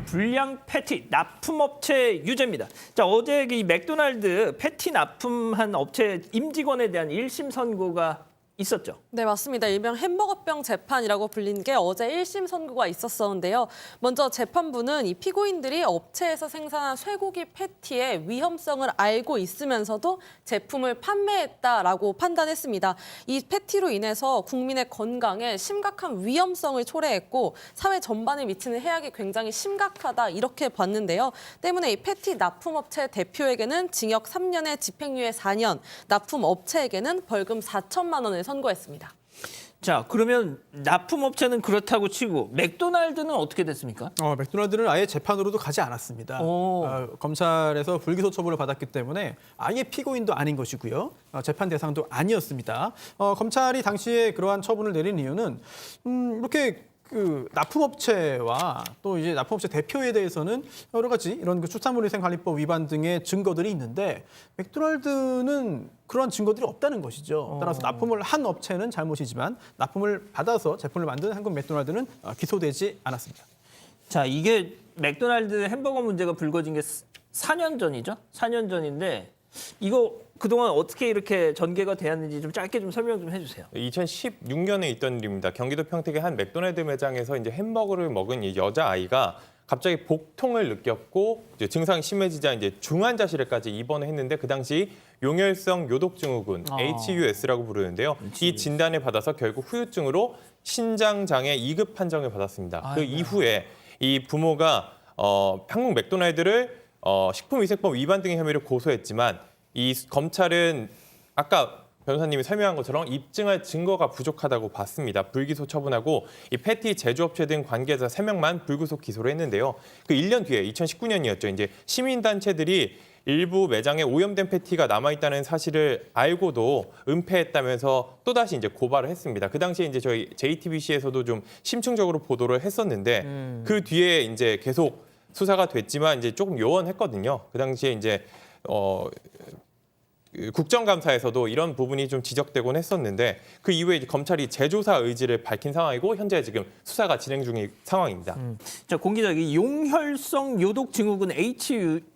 불량 패티 납품업체 유죄입니다. 자, 어제 이 맥도날드 패티 납품한 업체 임직원에 대한 1심 선고가 있었죠. 네, 맞습니다. 일명 햄버거병 재판이라고 불린 게 어제 1심 선고가 있었었는데요. 먼저 재판부는 이 피고인들이 업체에서 생산한 쇠고기 패티의 위험성을 알고 있으면서도 제품을 판매했다라고 판단했습니다. 이 패티로 인해서 국민의 건강에 심각한 위험성을 초래했고 사회 전반에 미치는 해악이 굉장히 심각하다 이렇게 봤는데요. 때문에 이 패티 납품업체 대표에게는 징역 3년에 집행유예 4년, 납품업체에게는 벌금 4천만 원을 선고했습니다. 자, 그러면 납품업체는 그렇다고 치고 맥도날드는 어떻게 됐습니까? 맥도날드는 아예 재판으로도 가지 않았습니다. 검찰에서 불기소 처분을 받았기 때문에 아예 피고인도 아닌 것이고요. 재판 대상도 아니었습니다. 검찰이 당시에 그러한 처분을 내린 이유는 이렇게 납품업체와 또 이제 납품업체 대표에 대해서는 여러 가지 이런 수산물위생관리법 위반 등의 증거들이 있는데 맥도날드는 그런 증거들이 없다는 것이죠. 따라서 납품을 한 업체는 잘못이지만 납품을 받아서 제품을 만든 한국 맥도날드는 기소되지 않았습니다. 자, 이게 맥도날드 햄버거 문제가 불거진 게 4년 전이죠? 4년 전인데 이거 그동안 어떻게 이렇게 전개가 되었는지 좀 짧게 좀 설명 좀 해주세요. 2016년에 있던 일입니다. 경기도 평택의 한 맥도날드 매장에서 이제 햄버거를 먹은 이 여자아이가 갑자기 복통을 느꼈고 이제 증상이 심해지자 이제 중환자실에까지 입원을 했는데 그 당시 용혈성 요독증후군 HUS라고 부르는데요. 이 진단을 받아서 결국 후유증으로 신장장애 2급 판정을 받았습니다. 그 이후에 이 부모가 한국 맥도날드를 식품위생법 위반 등의 혐의를 고소했지만 이 검찰은 아까 변호사님이 설명한 것처럼 입증할 증거가 부족하다고 봤습니다. 불기소 처분하고 이 패티 제조업체 등 관계자 3명만 불구속 기소를 했는데요. 그 1년 뒤에 2019년이었죠. 이제 시민단체들이 일부 매장에 오염된 패티가 남아있다는 사실을 알고도 은폐했다면서 또다시 이제 고발을 했습니다. 그 당시에 이제 저희 JTBC에서도 좀 심층적으로 보도를 했었는데 그 뒤에 이제 계속 수사가 됐지만 이제 조금 요원했거든요. 그 당시에 이제 국정감사에서도 이런 부분이 좀 지적되곤 했었는데 그 이후에 이제 검찰이 재조사 의지를 밝힌 상황이고 현재 지금 수사가 진행 중인 상황입니다. 자, 공 기자, 이 용혈성 요독증후군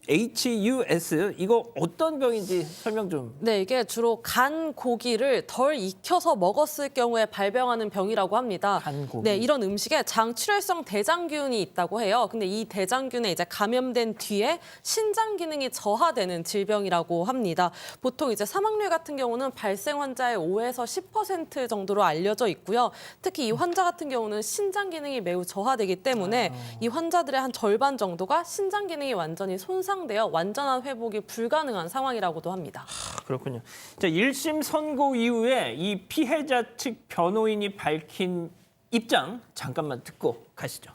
HUS 이거 어떤 병인지 설명 좀. 네, 이게 주로 간 고기를 덜 익혀서 먹었을 경우에 발병하는 병이라고 합니다. 간 고기. 네, 이런 음식에 장출혈성 대장균이 있다고 해요. 근데 이 대장균에 이제 감염된 뒤에 신장 기능이 저하되는 질병이라고 합니다. 보통 이제 사망률 같은 경우는 발생 환자의 5에서 10% 정도로 알려져 있고요. 특히 이 환자 같은 경우는 신장 기능이 매우 저하되기 때문에 이 환자들의 한 절반 정도가 신장 기능이 완전히 손상되어 완전한 회복이 불가능한 상황이라고도 합니다. 그렇군요. 자, 1심 선고 이후에 이 피해자 측 변호인이 밝힌 입장 잠깐만 듣고 가시죠.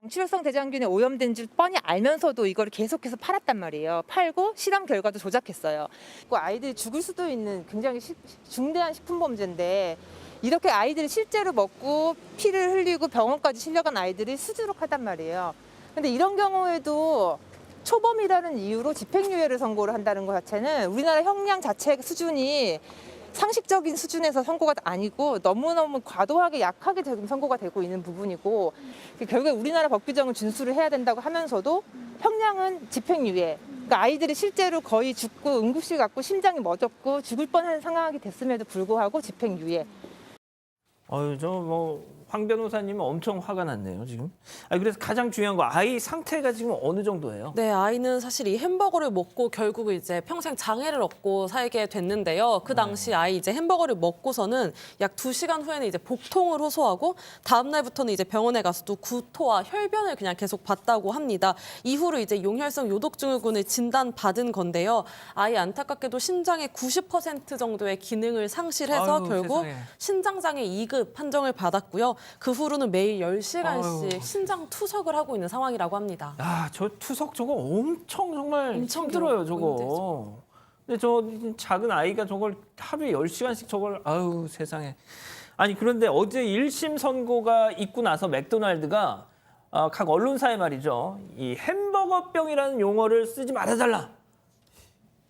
장출혈성 대장균에 오염된 줄 뻔히 알면서도 이걸 계속해서 팔았단 말이에요. 팔고 실험 결과도 조작했어요. 그 아이들이 죽을 수도 있는 굉장히 중대한 식품 범죄인데 이렇게 아이들이 실제로 먹고 피를 흘리고 병원까지 실려간 아이들이 수두룩 하단 말이에요. 근데 이런 경우에도 초범이라는 이유로 집행유예를 선고를 한다는 것 자체는 우리나라 형량 자체 수준이 상식적인 수준에서 선고가 아니고 너무너무 과도하게 약하게 지금 선고가 되고 있는 부분이고 결국에 우리나라 법 규정을 준수를 해야 된다고 하면서도 형량은 집행유예. 그러니까 아이들이 실제로 거의 죽고 응급실 갔고 심장이 멎었고 죽을 뻔한 상황이 됐음에도 불구하고 집행유예. 황 변호사님은 엄청 화가 났네요, 지금. 그래서 가장 중요한 거 아이 상태가 지금 어느 정도예요? 네, 아이는 사실 이 햄버거를 먹고 결국 이제 평생 장애를 얻고 살게 됐는데요. 그 당시 아이 이제 햄버거를 먹고서는 약 2시간 후에는 이제 복통을 호소하고 다음 날부터는 이제 병원에 가서도 구토와 혈변을 그냥 계속 봤다고 합니다. 이후로 이제 용혈성 요독증후군을 진단받은 건데요. 아이 안타깝게도 신장의 90% 정도의 기능을 상실해서 결국 세상에. 신장장애 2급 판정을 받았고요. 그 후로는 매일 10시간씩 신장 투석을 하고 있는 상황이라고 합니다. 저 투석 저거 엄청 정말 엄청 힘들어요, 힘들죠. 저거. 근데 저 작은 아이가 저걸 하루에 10시간씩 저걸 세상에. 그런데 어제 1심 선고가 있고 나서 맥도날드가 각 언론사에 말이죠. 이 햄버거병이라는 용어를 쓰지 말아달라.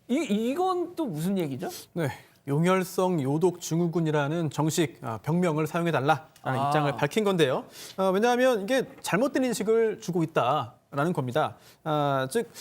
이건 또 무슨 얘기죠? 네. 용혈성 요독 증후군이라는 정식 병명을 사용해달라라는 입장을 밝힌 건데요. 왜냐하면 이게 잘못된 인식을 주고 있다라는 겁니다. 즉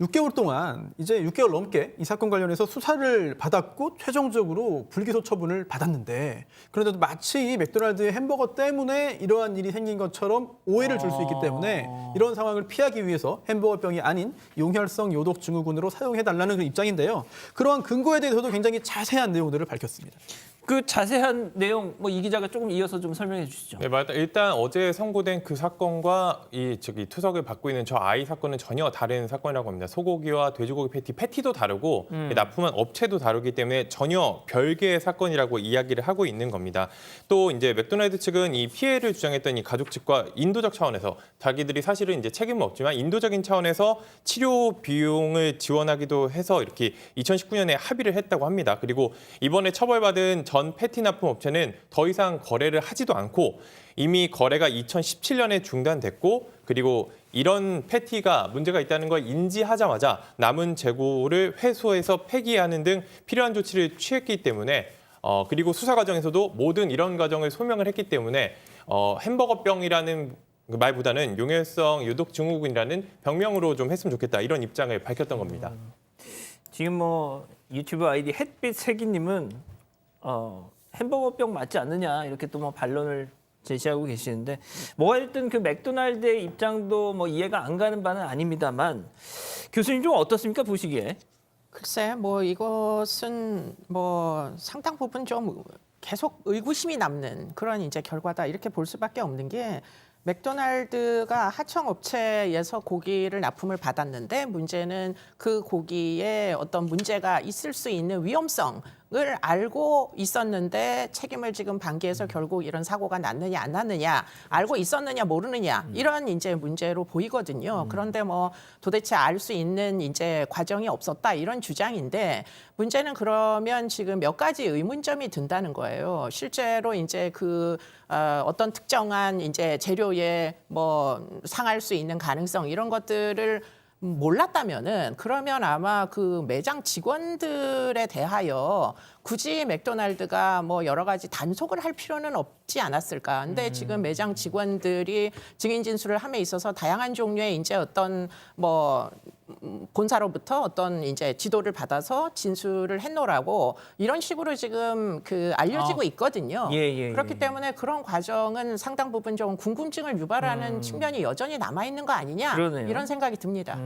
6개월 동안 이제 6개월 넘게 이 사건 관련해서 수사를 받았고 최종적으로 불기소 처분을 받았는데 그런데도 마치 이 맥도날드의 햄버거 때문에 이러한 일이 생긴 것처럼 오해를 줄 수 있기 때문에 이런 상황을 피하기 위해서 햄버거병이 아닌 용혈성 요독 증후군으로 사용해달라는 그 입장인데요. 그러한 근거에 대해서도 굉장히 자세한 내용들을 밝혔습니다. 그 자세한 내용 뭐 이 기자가 조금 이어서 좀 설명해 주시죠. 네, 맞다. 일단 어제 선고된 그 사건과 이 투석을 받고 있는 저 아이 사건은 전혀 다른 사건이라고 합니다. 소고기와 돼지고기 패티도 다르고 납품한 업체도 다르기 때문에 전혀 별개의 사건이라고 이야기를 하고 있는 겁니다. 또 이제 맥도날드 측은 이 피해를 주장했던 이 가족 측과 인도적 차원에서 자기들이 사실은 이제 책임은 없지만 인도적인 차원에서 치료 비용을 지원하기도 해서 이렇게 2019년에 합의를 했다고 합니다. 그리고 이번에 처벌받은 전 패티 납품 업체는 더 이상 거래를 하지도 않고 이미 거래가 2017년에 중단됐고 그리고 이런 패티가 문제가 있다는 걸 인지하자마자 남은 재고를 회수해서 폐기하는 등 필요한 조치를 취했기 때문에 그리고 수사 과정에서도 모든 이런 과정을 소명을 했기 때문에 햄버거병이라는 말보다는 용혈성 요독 증후군이라는 병명으로 좀 했으면 좋겠다 이런 입장을 밝혔던 겁니다. 지금 뭐 유튜브 아이디 햇빛 세기님은 햄버거병 맞지 않느냐 이렇게 또 뭐 반론을 제시하고 계시는데 뭐가 됐든 그 맥도날드의 입장도 뭐 이해가 안 가는 바는 아닙니다만 교수님 좀 어떻습니까 보시기에? 글쎄, 뭐 이것은 뭐 상당 부분 좀 계속 의구심이 남는 그런 이제 결과다 이렇게 볼 수밖에 없는 게 맥도날드가 하청업체에서 고기를 납품을 받았는데 문제는 그 고기에 어떤 문제가 있을 수 있는 위험성을 알고 있었는데 책임을 지금 방기해서 결국 이런 사고가 났느냐 안 났느냐 알고 있었느냐 모르느냐 이런 이제 문제로 보이거든요. 그런데 뭐 도대체 알 수 있는 이제 과정이 없었다 이런 주장인데 문제는 그러면 지금 몇 가지 의문점이 든다는 거예요. 실제로 이제 그 어떤 특정한 이제 재료에 뭐 상할 수 있는 가능성 이런 것들을 몰랐다면은 그러면 아마 그 매장 직원들에 대하여 굳이 맥도날드가 뭐 여러 가지 단속을 할 필요는 없지 않았을까. 근데 지금 매장 직원들이 증인 진술을 함에 있어서 다양한 종류의 이제 어떤 뭐 본사로부터 어떤 이제 지도를 받아서 진술을 했노라고 이런 식으로 지금 그 알려지고 있거든요. 그렇기 때문에 그런 과정은 상당 부분 좀 궁금증을 유발하는 측면이 여전히 남아 있는 거 아니냐 그러네요. 이런 생각이 듭니다.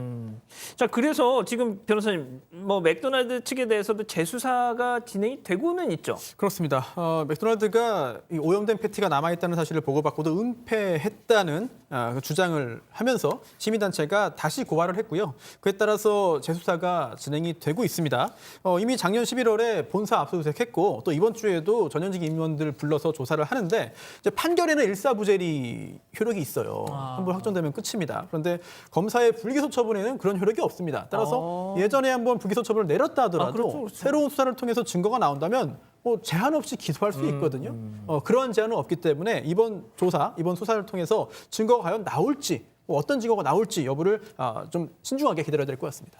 자 그래서 지금 변호사님 뭐 맥도날드 측에 대해서도 재수사가 진행이 되고는 있죠. 그렇습니다. 맥도날드가 이 오염된 패티가 남아있다는 사실을 보고받고도 은폐했다는 그 주장을 하면서 시민단체가 다시 고발을 했고요. 그에 따라서 재수사가 진행이 되고 있습니다. 이미 작년 11월에 본사 압수수색했고 또 이번 주에도 전현직 임원들 불러서 조사를 하는데 이제 판결에는 일사부재리 효력이 있어요. 한 번 확정되면 끝입니다. 그런데 검사의 불기소 처분에는 그런 효력이 없습니다. 따라서 예전에 한번 불기소 처분을 내렸다 하더라도 그렇죠. 새로운 수사를 통해서 증거가 나온다면 뭐 제한 없이 기소할 수 있거든요. 그러한 제한은 없기 때문에 이번 조사, 이번 수사를 통해서 증거가 과연 나올지, 어떤 증거가 나올지 여부를 좀 신중하게 기다려야 될 것 같습니다.